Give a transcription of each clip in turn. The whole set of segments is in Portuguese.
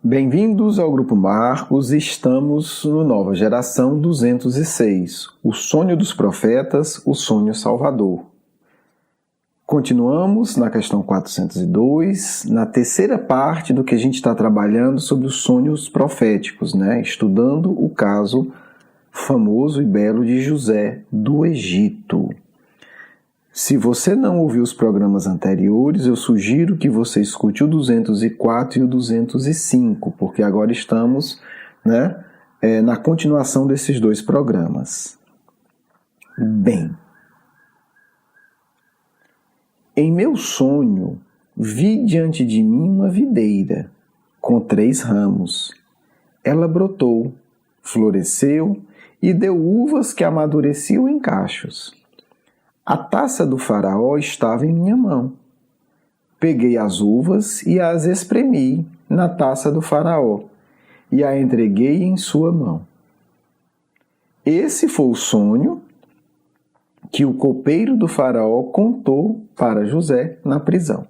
Bem-vindos ao Grupo Marcos, estamos no Nova Geração 206, o sonho dos profetas, o sonho salvador. Continuamos na questão 402, na terceira parte do que a gente está trabalhando sobre os sonhos proféticos, estudando o caso famoso e belo de José do Egito. Se você não ouviu os programas anteriores, eu sugiro que você escute o 204 e o 205, porque agora estamos na continuação desses dois programas. Bem, em meu sonho, vi diante de mim uma videira com 3 ramos. Ela brotou, floresceu e deu uvas que amadureciam em cachos. A taça do faraó estava em minha mão. Peguei as uvas e as espremi na taça do faraó e a entreguei em sua mão. Esse foi o sonho que o copeiro do faraó contou para José na prisão.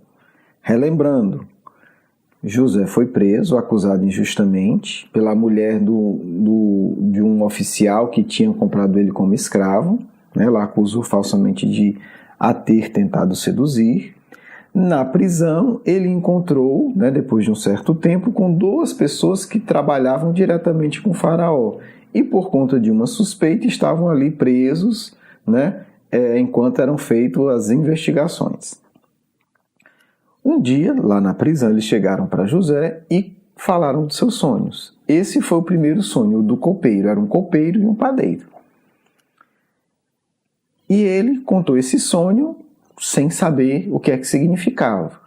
Relembrando, José foi preso, acusado injustamente pela mulher de um oficial que tinha comprado ele como escravo. Ela acusou falsamente de a ter tentado seduzir. Na prisão, ele encontrou, depois de um certo tempo, com 2 pessoas que trabalhavam diretamente com o faraó. E por conta de uma suspeita, estavam ali presos, enquanto eram feitas as investigações. Um dia, lá na prisão, eles chegaram para José e falaram dos seus sonhos. Esse foi o primeiro sonho, o do copeiro. Era um copeiro e um padeiro. E ele contou esse sonho sem saber o que é que significava.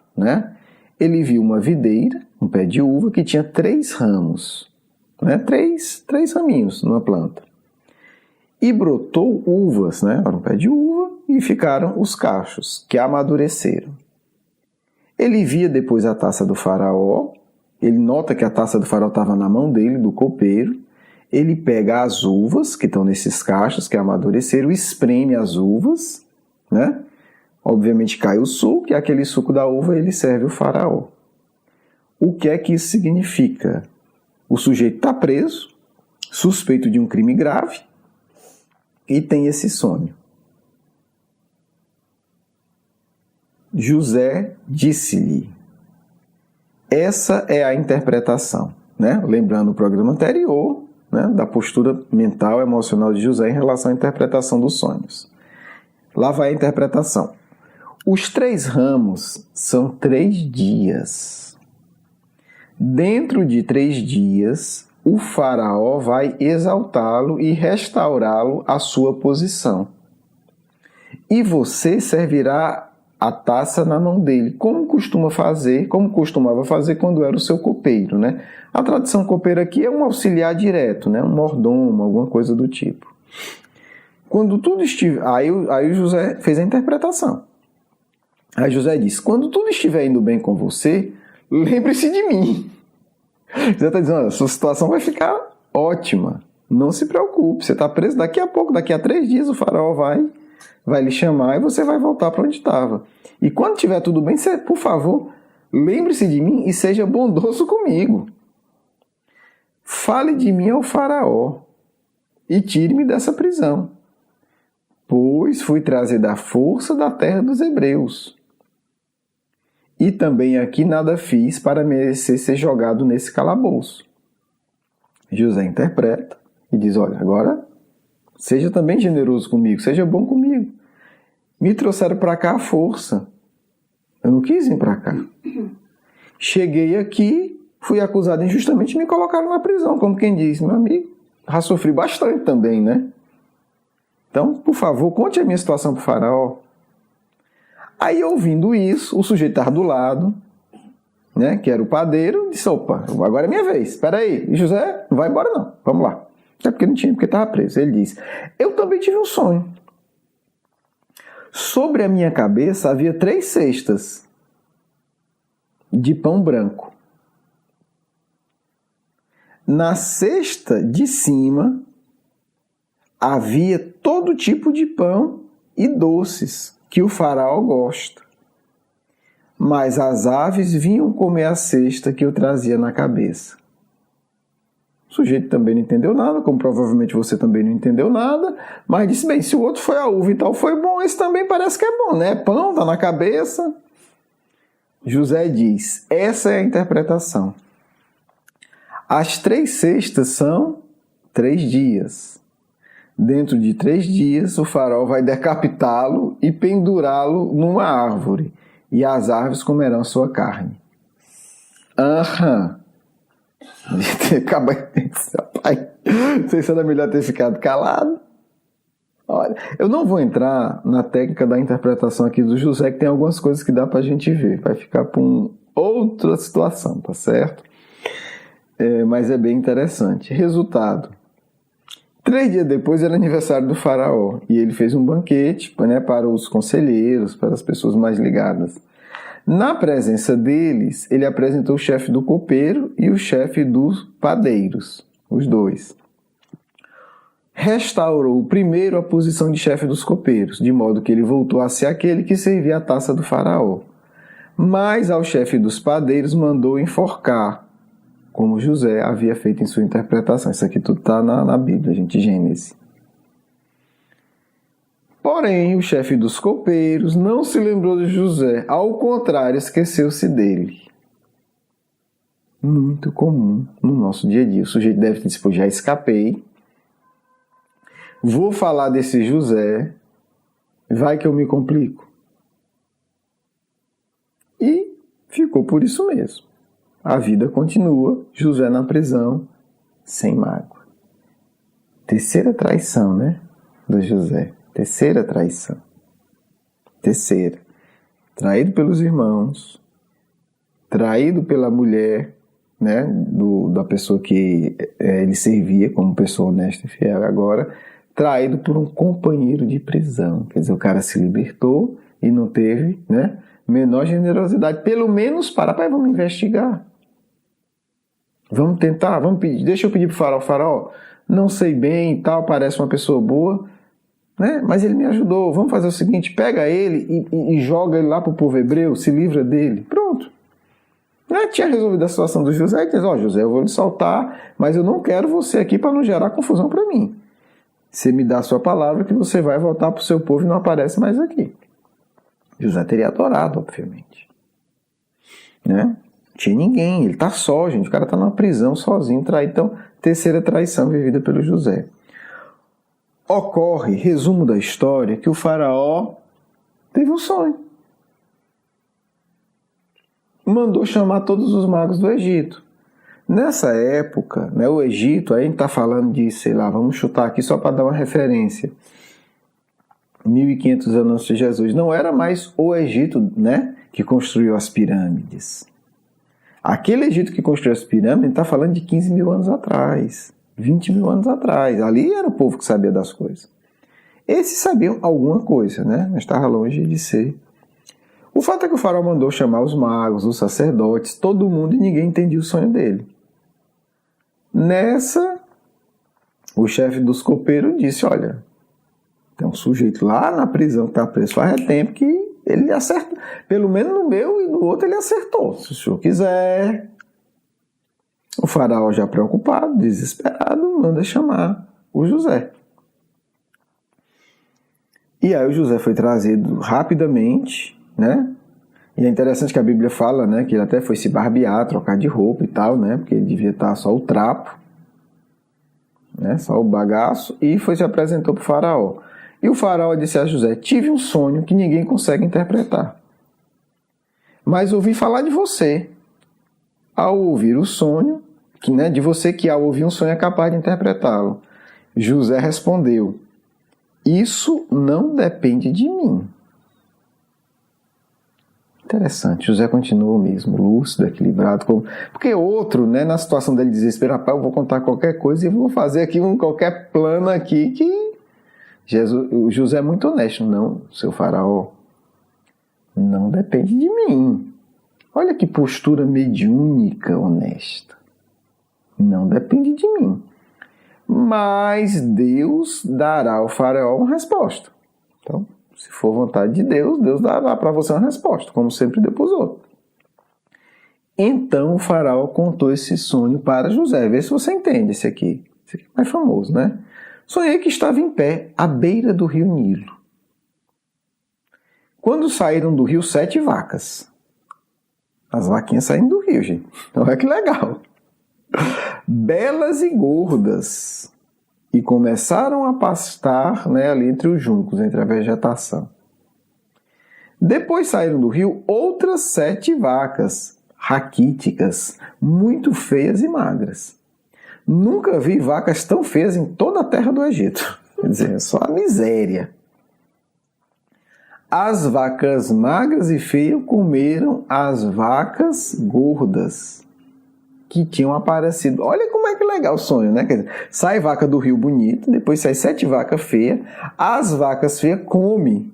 Ele viu uma videira, um pé de uva, que tinha 3 ramos. Três raminhos numa planta. E brotou uvas, era um pé de uva, e ficaram os cachos, que amadureceram. Ele via depois a taça do faraó, ele nota que a taça do faraó estava na mão dele, do copeiro. Ele pega as uvas que estão nesses cachos, que amadureceram, espreme as uvas, Obviamente cai o suco, e aquele suco da uva ele serve o faraó. O que é que isso significa? O sujeito está preso, suspeito de um crime grave, e tem esse sonho. José disse-lhe, essa é a interpretação, Lembrando o programa anterior, da postura mental e emocional de José em relação à interpretação dos sonhos. Lá vai a interpretação. Os 3 ramos são 3 dias. Dentro de 3 dias, o faraó vai exaltá-lo e restaurá-lo à sua posição. E você servirá a taça na mão dele, como costumava fazer quando era o seu copeiro, A tradução copeiro aqui é um auxiliar direto, um mordomo, alguma coisa do tipo. Quando tudo estiver... Aí José fez a interpretação. Aí José disse, quando tudo estiver indo bem com você, lembre-se de mim. José está dizendo, a sua situação vai ficar ótima. Não se preocupe, você está preso daqui a pouco, daqui a 3 dias o faraó vai lhe chamar e você vai voltar para onde estava. E quando estiver tudo bem, você, por favor, lembre-se de mim e seja bondoso comigo. Fale de mim ao faraó e tire-me dessa prisão, pois fui trazido à força da terra dos hebreus. E também aqui nada fiz para merecer ser jogado nesse calabouço. José interpreta e diz, olha, agora seja também generoso comigo, seja bom comigo. Me trouxeram para cá à força. Eu não quis vir para cá. Cheguei aqui, fui acusado injustamente e me colocaram na prisão, como quem diz, meu amigo, já sofri bastante também, Então, por favor, conte a minha situação para o faraó. Aí, ouvindo isso, o sujeito estava do lado, que era o padeiro, disse, opa, agora é minha vez, espera aí. E José, não vai embora não, vamos lá. É porque não tinha, porque estava preso. Ele disse, eu também tive um sonho. Sobre a minha cabeça havia 3 cestas de pão branco. Na cesta de cima havia todo tipo de pão e doces que o faraó gosta. mas as aves vinham comer a cesta que eu trazia na cabeça. O sujeito também não entendeu nada, como provavelmente você também não entendeu nada, mas disse, bem, se o outro foi a uva e tal foi bom, esse também parece que é bom, né? Pão, tá na cabeça. José diz, essa é a interpretação. As 3 cestas são 3 dias. Dentro de 3 dias, o faraó vai decapitá-lo e pendurá-lo numa árvore, e as árvores comerão sua carne. Aham. Rapaz, não sei se era melhor ter ficado calado. Olha, eu não vou entrar na técnica da interpretação aqui do José, que tem algumas coisas que dá pra gente ver. Vai ficar para outra situação, tá certo? Mas é bem interessante. Resultado. 3 dias depois era aniversário do faraó e ele fez um banquete, né, para os conselheiros, para as pessoas mais ligadas. Na presença deles, ele apresentou o chefe do copeiro e o chefe dos padeiros, os 2. Restaurou primeiro a posição de chefe dos copeiros, de modo que ele voltou a ser aquele que servia a taça do faraó. Mas ao chefe dos padeiros mandou enforcar, como José havia feito em sua interpretação. Isso aqui tudo está na Bíblia, gente, Gênesis. Porém, o chefe dos copeiros não se lembrou de José, ao contrário, esqueceu-se dele. Muito comum no nosso dia a dia. O sujeito deve ter dito, já escapei, vou falar desse José, vai que eu me complico. E ficou por isso mesmo. A vida continua, José na prisão, sem mágoa. Terceira traição, né, do José. Terceira traição. Terceira. Traído pelos irmãos, traído pela mulher, né, da pessoa que ele servia como pessoa honesta e fiel. Agora, traído por um companheiro de prisão. Quer dizer, o cara se libertou e não teve, né, menor generosidade. Pelo menos vamos investigar. Vamos tentar, vamos pedir. Deixa eu pedir para o faraó, não sei bem e tal, parece uma pessoa boa, né? Mas ele me ajudou. Vamos fazer o seguinte, pega ele e joga ele lá para o povo hebreu, se livra dele. Pronto. Tinha resolvido a situação do José e diz, José, eu vou lhe soltar, mas eu não quero você aqui para não gerar confusão para mim. Você me dá a sua palavra que você vai voltar para o seu povo e não aparece mais aqui. José teria adorado, obviamente. Né? Tinha ninguém, ele está só, gente. O cara está numa prisão sozinho, traído. Então, terceira traição vivida pelo José. Ocorre, resumo da história, que o faraó teve um sonho. Mandou chamar todos os magos do Egito. Nessa época, né, o Egito, aí a gente está falando de, sei lá, vamos chutar aqui só para dar uma referência. 1500 anos antes de Jesus. Não era mais o Egito, né, que construiu as pirâmides. Aquele Egito que construiu as pirâmides está falando de 15 mil anos atrás, 20 mil anos atrás. Ali era o povo que sabia das coisas. Esses sabiam alguma coisa, né? Mas estava longe de ser. O fato é que o faraó mandou chamar os magos, os sacerdotes, todo mundo, e ninguém entendia o sonho dele. Nessa, o chefe dos copeiros disse, olha, tem um sujeito lá na prisão que está preso faz tempo que ele acertou. Pelo menos no meu e no outro ele acertou. Se o senhor quiser. O faraó já preocupado, desesperado, manda chamar o José. E aí o José foi trazido rapidamente, né? E é interessante que a Bíblia fala, né, que ele até foi se barbear, trocar de roupa e tal, né? Porque ele devia estar só o trapo, né? Só o bagaço. E se apresentou para o faraó. E o faraó disse a José, tive um sonho que ninguém consegue interpretar. Mas ouvi falar de você. Ao ouvir o sonho, de você que ao ouvir um sonho é capaz de interpretá-lo. José respondeu, isso não depende de mim. Interessante, José continua o mesmo, lúcido, equilibrado. Porque outro, né, na situação dele, desespero, rapaz, eu vou contar qualquer coisa e vou fazer aqui qualquer plano aqui que... o José é muito honesto. Não, seu faraó, não depende de mim. Olha que postura mediúnica honesta. Não depende de mim. Mas Deus dará ao faraó uma resposta. Então, Se for vontade de Deus, Deus dará para você uma resposta, como sempre deu para os outros. Então o faraó contou esse sonho para José. Vê se você entende esse aqui. Esse aqui é mais famoso, né? Sonhei que estava em pé à beira do rio Nilo. Quando saíram do rio 7 vacas. As vaquinhas saindo do rio, gente. Olha que legal. Belas e gordas. E começaram a pastar, né, ali entre os juncos, entre a vegetação. Depois saíram do rio outras 7 vacas, raquíticas, muito feias e magras. Nunca vi vacas tão feias em toda a terra do Egito. Quer dizer, é só a miséria. As vacas magras e feias comeram as vacas gordas que tinham aparecido. Olha como é que legal o sonho, né? Quer dizer, sai vaca do rio bonita, depois sai 7 vacas feias, as vacas feias comem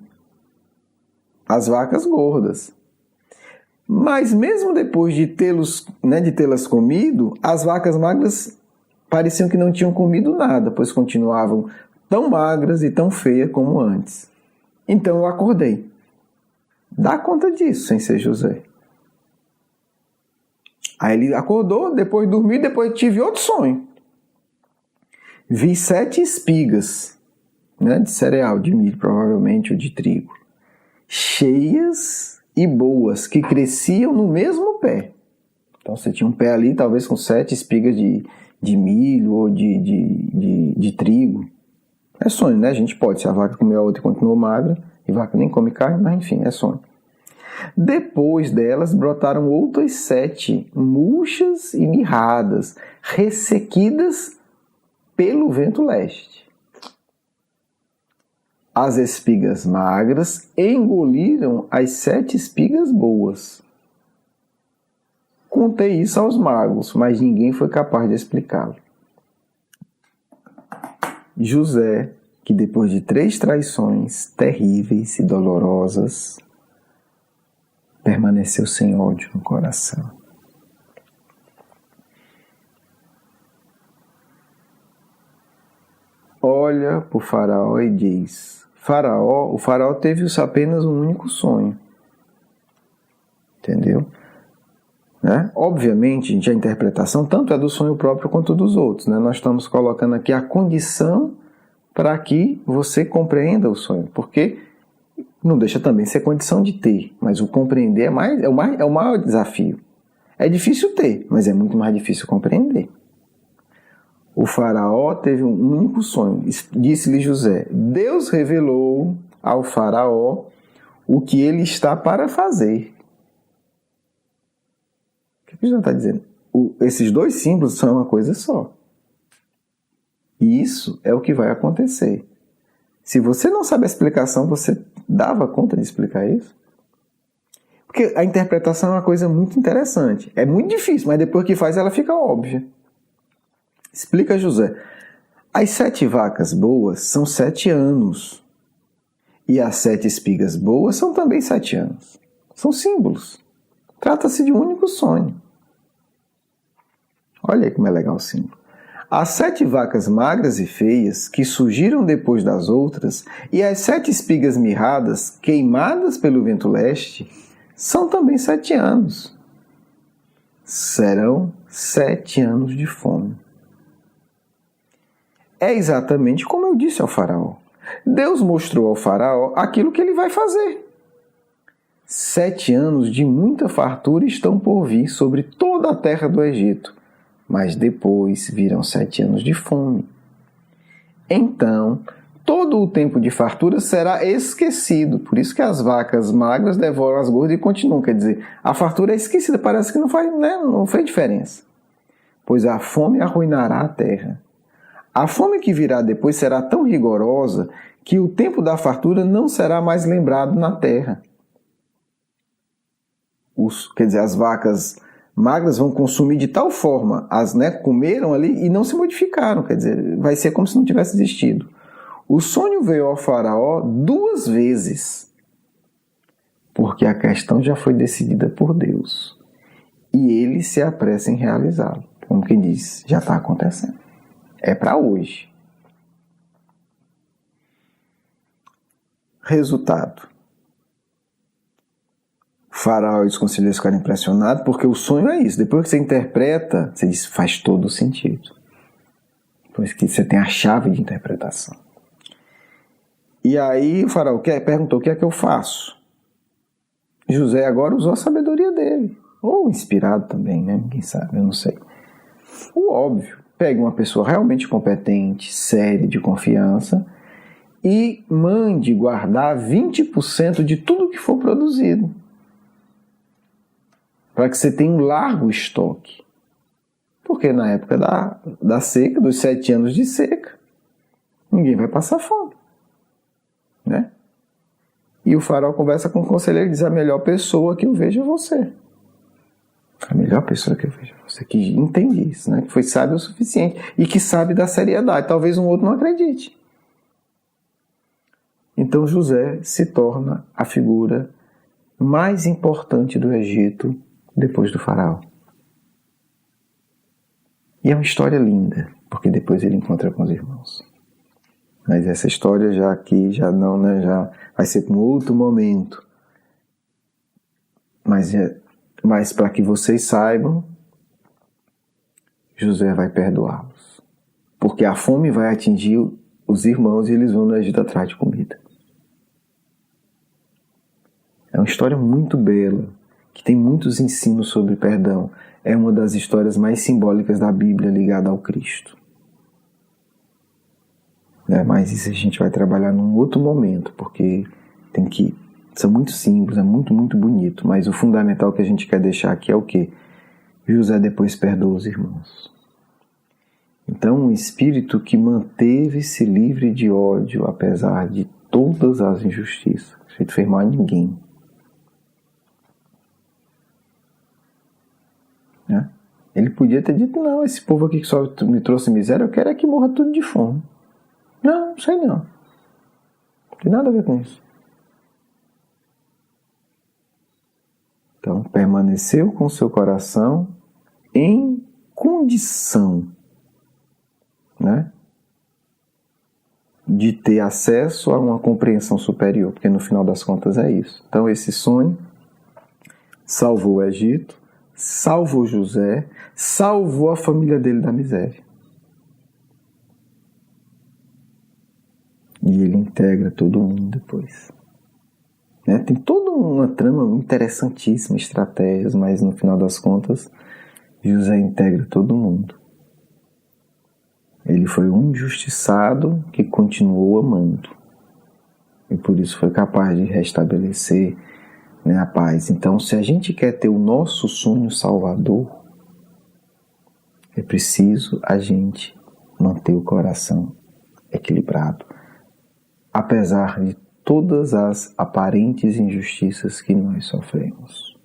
as vacas gordas. Mas mesmo depois de tê-las comido, as vacas magras pareciam que não tinham comido nada, pois continuavam tão magras e tão feias como antes. Então eu acordei. Dá conta disso, sem ser José. Aí ele acordou, depois dormiu, depois tive outro sonho. Vi 7 espigas, né, de cereal, de milho provavelmente, ou de trigo, cheias e boas, que cresciam no mesmo pé. Então você tinha um pé ali, talvez com 7 espigas de milho ou de trigo. É sonho, né? A gente pode, se a vaca comeu a outra e continuou magra, e vaca nem come carne, mas enfim, é sonho. Depois delas brotaram outras 7, murchas e mirradas, ressequidas pelo vento leste. As espigas magras engoliram as 7 espigas boas. Contei isso aos magos, mas ninguém foi capaz de explicá-lo. José, que depois de 3 traições terríveis e dolorosas, permaneceu sem ódio no coração. Olha para o faraó e diz: o faraó teve apenas um único sonho. Entendeu? Né? Obviamente, gente, a interpretação tanto é do sonho próprio quanto dos outros. Né? Nós estamos colocando aqui a condição para que você compreenda o sonho, porque não deixa também ser condição de ter, mas o compreender é o maior desafio. É difícil ter, mas é muito mais difícil compreender. O faraó teve um único sonho. Disse-lhe José: Deus revelou ao faraó o que ele está para fazer. O que José está dizendo? Esses 2 símbolos são uma coisa só. E isso é o que vai acontecer. Se você não sabe a explicação, você dava conta de explicar isso? Porque a interpretação é uma coisa muito interessante. É muito difícil, mas depois que faz ela fica óbvia. Explica José. As 7 vacas boas são 7 anos. E as 7 espigas boas são também 7 anos. São símbolos. Trata-se de um único sonho. Olha aí como é legal o símbolo. As 7 vacas magras e feias, que surgiram depois das outras, e as 7 espigas mirradas, queimadas pelo vento leste, são também 7 anos. Serão 7 anos de fome. É exatamente como eu disse ao faraó. Deus mostrou ao faraó aquilo que ele vai fazer. 7 anos de muita fartura estão por vir sobre toda a terra do Egito, mas depois virão 7 anos de fome. Então, todo o tempo de fartura será esquecido. Por isso que as vacas magras devoram as gordas e continuam. Quer dizer, a fartura é esquecida, parece que não fez diferença. Pois a fome arruinará a terra. A fome que virá depois será tão rigorosa que o tempo da fartura não será mais lembrado na terra. As vacas magras vão consumir de tal forma, comeram ali e não se modificaram, quer dizer, vai ser como se não tivesse existido. O sonho veio ao faraó 2 vezes, porque a questão já foi decidida por Deus, e ele se apressa em realizá-lo, como quem diz, já está acontecendo, é para hoje. Resultado. O faraó e os conselheiros ficaram impressionados, porque o sonho é isso. Depois que você interpreta, você diz, faz todo o sentido. Depois que você tem a chave de interpretação. E aí o faraó perguntou, o que é que eu faço? José agora usou a sabedoria dele. Ou inspirado também, né? Quem sabe, eu não sei. O óbvio. Pegue uma pessoa realmente competente, séria, de confiança, e mande guardar 20% de tudo que for produzido. Para que você tenha um largo estoque. Porque na época da seca, dos 7 anos de seca, ninguém vai passar fome. Né? E o faraó conversa com o conselheiro e diz, a melhor pessoa que eu vejo é você. A melhor pessoa que eu vejo é você, que entende isso, né? Que foi sábio o suficiente e que sabe da seriedade. Talvez um outro não acredite. Então José se torna a figura mais importante do Egito depois do faraó. E é uma história linda, porque depois ele encontra com os irmãos. Mas essa história já aqui, já não, né? Já vai ser para um outro momento. Mas para que vocês saibam, José vai perdoá-los. Porque a fome vai atingir os irmãos e eles vão no Egito atrás de comida. É uma história muito bela, que tem muitos ensinos sobre perdão. É uma das histórias mais simbólicas da Bíblia ligada ao Cristo. Mas isso a gente vai trabalhar num outro momento, porque são muito simples, é muito, muito bonito. Mas o fundamental que a gente quer deixar aqui é o quê? José depois perdoa os irmãos. Então, um espírito que manteve-se livre de ódio, apesar de todas as injustiças. Ele não fez mal a ninguém. Ele podia ter dito, não, esse povo aqui que só me trouxe miséria, eu quero é que morra tudo de fome. Não sei não. Não tem nada a ver com isso. Então, permaneceu com seu coração em condição, né, de ter acesso a uma compreensão superior, porque no final das contas é isso. Então, esse sonho salvou o Egito, salvou José, salvou a família dele da miséria. E ele integra todo mundo depois. Tem toda uma trama interessantíssima, estratégias, mas no final das contas, José integra todo mundo. Ele foi um injustiçado que continuou amando. E por isso foi capaz de restabelecer, a paz. Então, se a gente quer ter o nosso sonho salvador, é preciso a gente manter o coração equilibrado. Apesar de todas as aparentes injustiças que nós sofremos.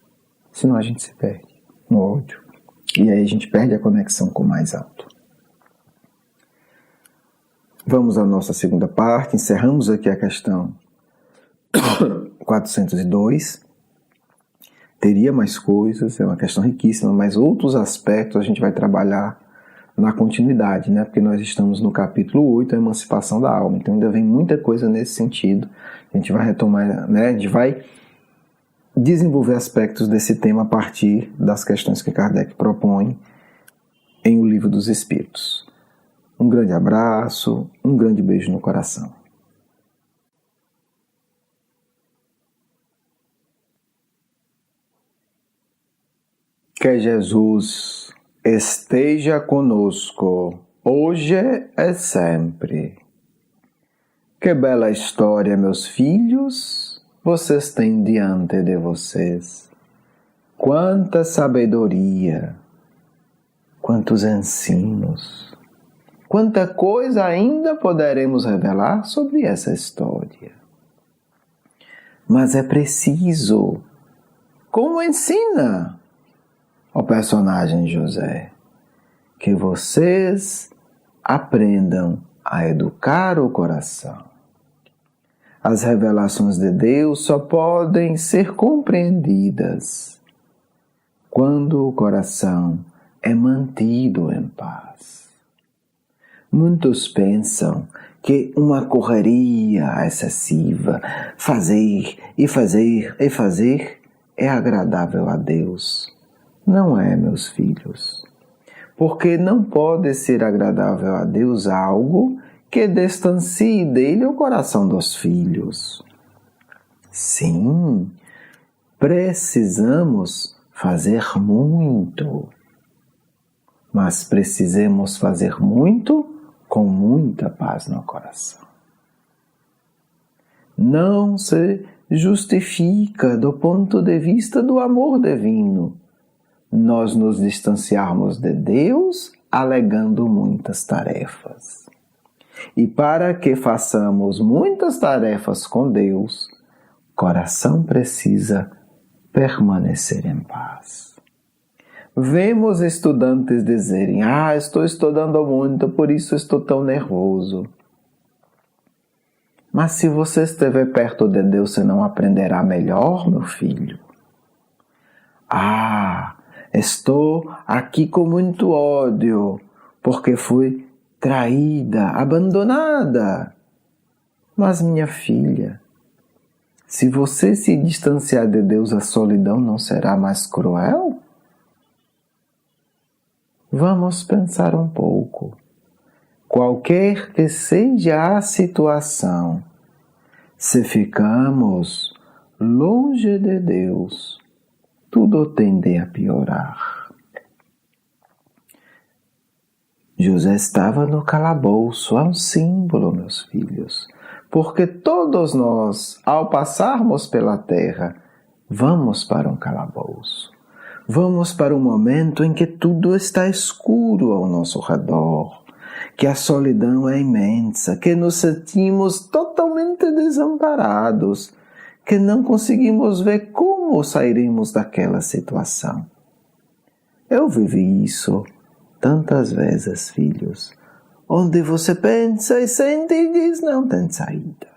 Senão a gente se perde no ódio. E aí a gente perde a conexão com o mais alto. Vamos à nossa segunda parte. Encerramos aqui a questão 402. Teria mais coisas, é uma questão riquíssima, mas outros aspectos a gente vai trabalhar na continuidade, porque nós estamos no capítulo 8, a emancipação da alma. Então ainda vem muita coisa nesse sentido. A gente vai retomar, a gente vai desenvolver aspectos desse tema a partir das questões que Kardec propõe em O Livro dos Espíritos. Um grande abraço, um grande beijo no coração. Que Jesus esteja conosco, hoje e sempre. Que bela história, meus filhos, vocês têm diante de vocês. Quanta sabedoria, quantos ensinos, quanta coisa ainda poderemos revelar sobre essa história. Mas é preciso, como ensina o personagem José, que vocês aprendam a educar o coração. As revelações de Deus só podem ser compreendidas quando o coração é mantido em paz. Muitos pensam que uma correria excessiva, fazer e fazer e fazer, é agradável a Deus. Não é, meus filhos. Porque não pode ser agradável a Deus algo que distancie dele o coração dos filhos. Sim, precisamos fazer muito, mas precisamos fazer muito com muita paz no coração. Não se justifica do ponto de vista do amor divino nós nos distanciarmos de Deus alegando muitas tarefas. E para que façamos muitas tarefas com Deus, o coração precisa permanecer em paz. Vemos estudantes dizerem: estou estudando muito, por isso estou tão nervoso. Mas se você estiver perto de Deus, você não aprenderá melhor, meu filho? Estou aqui com muito ódio, porque fui traída, abandonada. Mas, minha filha, se você se distanciar de Deus, a solidão não será mais cruel? Vamos pensar um pouco. Qualquer que seja a situação, se ficamos longe de Deus, tudo tende a piorar. José estava no calabouço, é um símbolo, meus filhos, porque todos nós, ao passarmos pela terra, vamos para um calabouço. Vamos para um momento em que tudo está escuro ao nosso redor, que a solidão é imensa, que nos sentimos totalmente desamparados, que não conseguimos ver como sairemos daquela situação. Eu vivi isso tantas vezes, filhos, onde você pensa e sente e diz: não tem saída.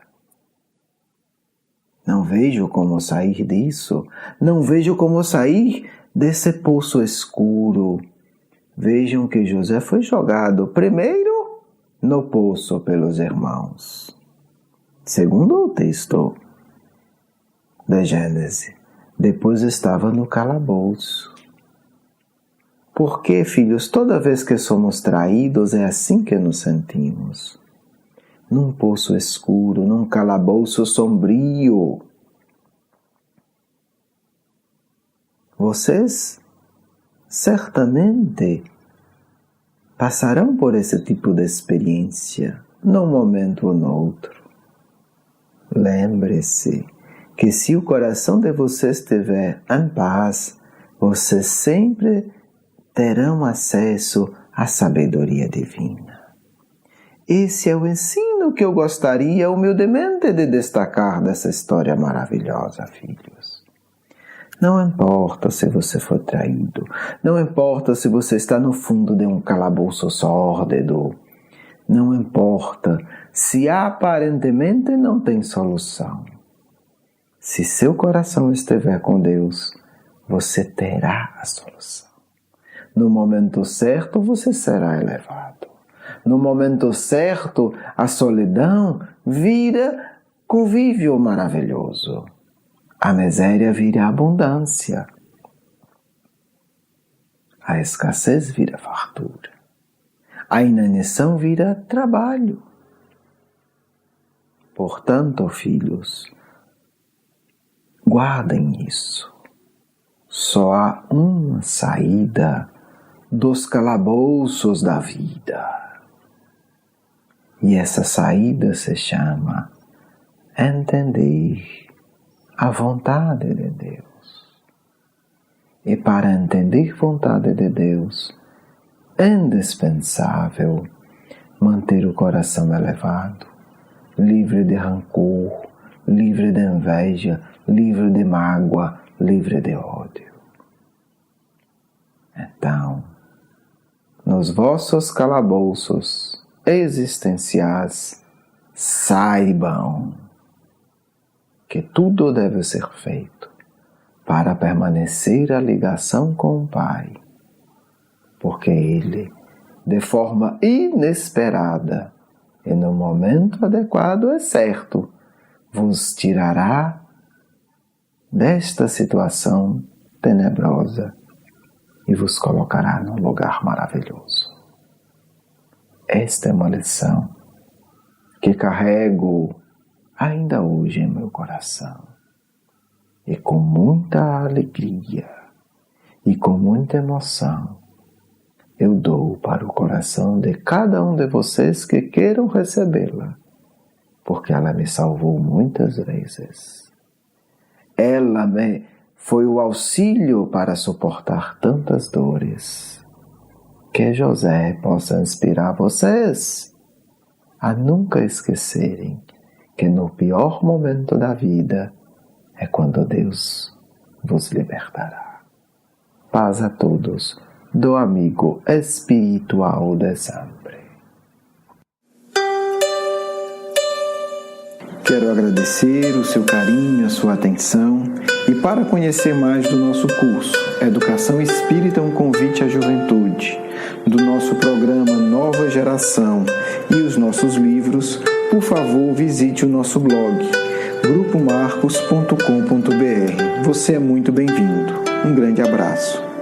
Não vejo como sair disso, não vejo como sair desse poço escuro. Vejam que José foi jogado primeiro no poço pelos irmãos. Segundo o texto da Gênesis, depois estava no calabouço. Porque, filhos, toda vez que somos traídos é assim que nos sentimos. Num poço escuro, num calabouço sombrio. Vocês certamente passarão por esse tipo de experiência, num momento ou no outro. Lembre-se que se o coração de vocês estiver em paz, vocês sempre terão acesso à sabedoria divina. Esse é o ensino que eu gostaria humildemente de destacar dessa história maravilhosa, filhos. Não importa se você foi traído, não importa se você está no fundo de um calabouço sórdido, não importa se aparentemente não tem solução. Se seu coração estiver com Deus, você terá a solução. No momento certo, você será elevado. No momento certo, a solidão vira convívio maravilhoso. A miséria vira abundância. A escassez vira fartura. A inanição vira trabalho. Portanto, filhos, guardem isso. Só há uma saída dos calabouços da vida. E essa saída se chama entender a vontade de Deus. E para entender a vontade de Deus, é indispensável manter o coração elevado, livre de rancor, livre de inveja, livre de mágoa, livre de ódio. Então, nos vossos calabouços existenciais, saibam que tudo deve ser feito para permanecer a ligação com o Pai, porque Ele, de forma inesperada, e no momento adequado, é certo, vos tirará desta situação tenebrosa e vos colocará num lugar maravilhoso. Esta é uma lição que carrego ainda hoje em meu coração. E com muita alegria e com muita emoção, eu dou para o coração de cada um de vocês que queiram recebê-la, porque ela me salvou muitas vezes. Ela me foi o auxílio para suportar tantas dores. Que José possa inspirar vocês a nunca esquecerem que no pior momento da vida é quando Deus vos libertará. Paz a todos do amigo espiritual de sempre. Quero agradecer o seu carinho, a sua atenção e para conhecer mais do nosso curso Educação Espírita, um convite à juventude, do nosso programa Nova Geração e os nossos livros, por favor visite o nosso blog grupomarcos.com.br. Você é muito bem-vindo. Um grande abraço.